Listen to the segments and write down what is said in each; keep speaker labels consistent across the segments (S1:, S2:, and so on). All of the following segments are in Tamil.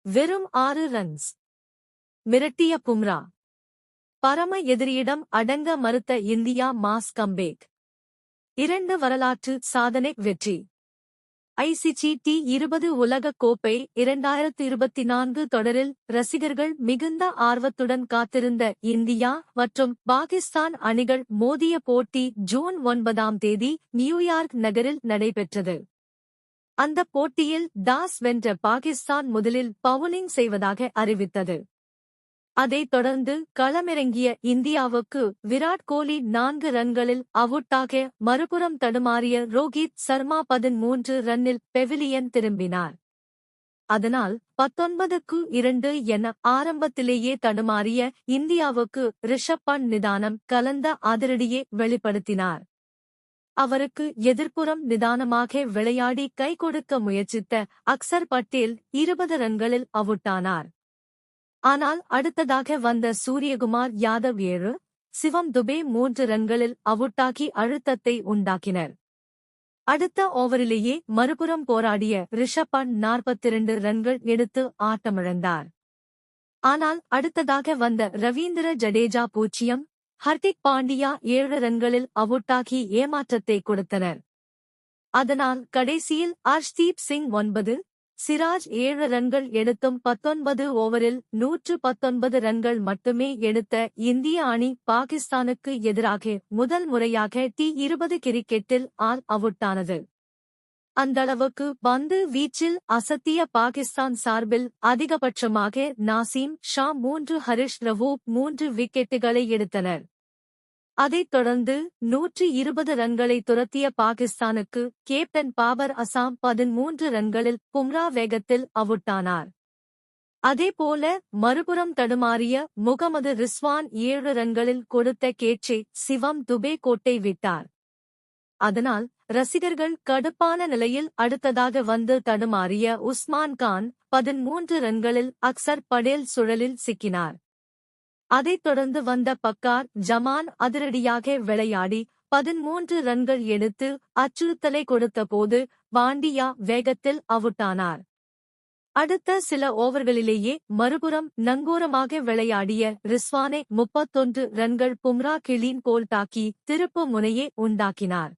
S1: வெறும் 6 ரன்ஸ் மிரட்டிய பும்ரா. பரம எதிரியிடம் அடங்க மறுத்த இந்தியா மாஸ் கம்பேக். 2 வரலாற்று சாதனை வெற்றி. ஐசிசி டி20 உலகக் கோப்பை 2024 தொடரில் ரசிகர்கள் மிகுந்த ஆர்வத்துடன் காத்திருந்த இந்தியா மற்றும் பாகிஸ்தான் அணிகள் மோதிய போட்டி ஜூன் 9ஆம் தேதி நியூயார்க் நகரில் நடைபெற்றது. அந்த போட்டியில் டாஸ் வென்ற பாகிஸ்தான் முதலில் பவுலிங் செய்வதாக அறிவித்தது. அதைத் தொடர்ந்து களமிறங்கிய இந்தியாவுக்கு விராட் கோலி 4 ரன்களில் அவுட்டாக மறுபுறம் தடுமாறிய ரோஹித் சர்மா 13 ரன்னில் பெவிலியன் திரும்பினார். அதனால் 19-2 என ஆரம்பத்திலேயே தடுமாறிய இந்தியாவுக்கு ரிஷப் பண்ட் நிதானம் கலந்த அதிரடியை வெளிப்படுத்தினார். அவருக்கு எதிர்ப்புறம் நிதானமாக விளையாடி கை கொடுக்க முயற்சித்த அக்சர் பட்டேல் 20 ரன்களில் அவுட்டானார். ஆனால் அடுத்ததாக வந்த சூரியகுமார் யாதவ் 7, சிவம் துபே 3 ரன்களில் அவுட்டாகி அழுத்தத்தை உண்டாக்கினர். அடுத்த ஓவரிலேயே மறுபுறம் போராடிய ரிஷப் பண்ட் 42 ரன்கள் எடுத்து ஆட்டமிழந்தார். ஆனால் அடுத்ததாக வந்த ரவீந்திர ஜடேஜா 0, ஹர்திக் பாண்டியா 7 ரன்களில் அவுட்டாகி ஏமாற்றத்தை கொடுத்தனர். அதனால் கடைசியில் அர்ஷ்தீப் சிங் 9, சிராஜ் 7 ரன்கள் எடுத்தும் 19 ஓவரில் 119 ரன்கள் மட்டுமே எடுத்த இந்திய அணி பாகிஸ்தானுக்கு எதிராக முதல் முறையாக டி20 கிரிக்கெட்டில் ஆல் அவுட்டானது. அந்தளவுக்கு பந்து வீச்சில் அசத்திய பாகிஸ்தான் சார்பில் அதிகபட்சமாக நாசீம் ஷா 3, ஹரிஷ் ரவூப் 3 விக்கெட்டுகளை எடுத்தனர். அதைத் தொடர்ந்து 120 ரன்களை துரத்திய பாகிஸ்தானுக்கு கேப்டன் பாபர் அசாம் 13 ரன்களில் பும்ரா வேகத்தில் அவுட்டானார். அதேபோல மறுபுறம் தடுமாறிய முகமது ரிஸ்வான் 7 ரன்களில் கொடுத்த கேட்சை சிவம் துபே கோட்டை விட்டார். அதனால் ரசிகர்கள் கடுப்பான நிலையில் அடுத்ததாக வந்து தடுமாறிய உஸ்மான் கான் 13 ரன்களில் அக்சர் படேல் சுழலில் சிக்கினார். அதைத் தொடர்ந்து வந்த பக்கார் ஜமான் அதிரடியாக விளையாடி 13 ரன்கள் எடுத்து அச்சுறுத்தலை கொடுத்தபோது பாண்டியா வேகத்தில் அவுட்டானார். அடுத்த சில ஓவர்களிலேயே மறுபுறம் நங்கூரமாக விளையாடிய ரிஸ்வானை 31 ரன்கள் பும்ரா கிளீன் போல் தாக்கி திருப்பு முனையை உண்டாக்கினார்.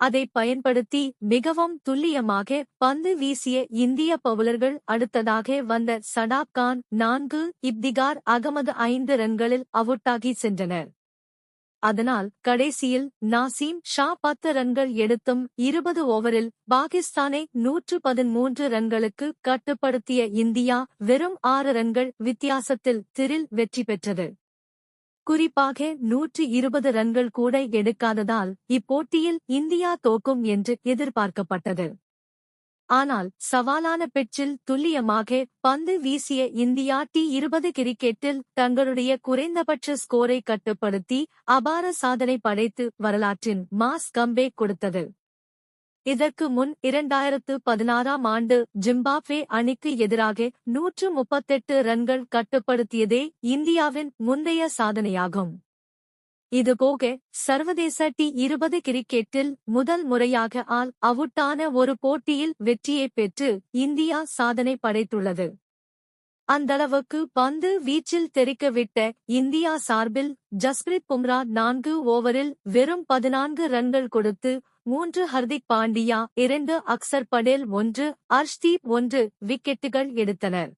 S1: அதை பயன்படுத்தி மிகவும் துல்லியமாக பந்து வீசிய இந்திய பவுலர்கள் அடுத்ததாக வந்த சடாப் கான் 4, இப்திகார் அகமது 5 ரன்களில் அவுட்டாகி சென்றனர். அதனால் கடைசியில் நாசீம் ஷா 10 ரன்கள் எடுத்தும் 20 ஓவரில் பாகிஸ்தானை 113 ரன்களுக்கு கட்டுப்படுத்திய இந்தியா வெறும் 6 ரன்கள் வித்தியாசத்தில் திரில் வெற்றி பெற்றது. குறிப்பாக 120 ரன்கள் கூட எடுக்காததால் இப்போட்டியில் இந்தியா தோக்கும் என்று எதிர்பார்க்கப்பட்டது. ஆனால் சவாலான பிட்சில் துல்லியமாக பந்து வீசிய இந்தியா டி20 கிரிக்கெட்டில் தங்களுடைய குறைந்தபட்ச ஸ்கோரை கட்டுப்படுத்தி அபார சாதனை படைத்து வரலாற்றின் மாஸ் கம்பேக் கொடுத்தது. இதற்கு முன் 2016ஆம் ஆண்டு ஜிம்பாப்வே அணிக்கு எதிராக 138 ரன்கள் கட்டுப்படுத்தியதே இந்தியாவின் முந்தைய சாதனையாகும். இதுபோக சர்வதேச டி20 கிரிக்கெட்டில் முதல் முறையாக ஆல் அவுட்டான ஒரு போட்டியில் வெற்றியை பெற்று இந்தியா சாதனை படைத்துள்ளது. அந்தளவுக்கு பந்து வீச்சில் தெறிக்கவிட்ட இந்தியா சார்பில் ஜஸ்பிரித் பும்ரா 4 ஓவரில் வெறும் 14 ரன்கள் கொடுத்து 3 ஹர்திக் பாண்டியா 2, அக்சர் படேல் 1, அர்ஷ்தீப் 1 விக்கெட்டுகள் எடுத்தனர்.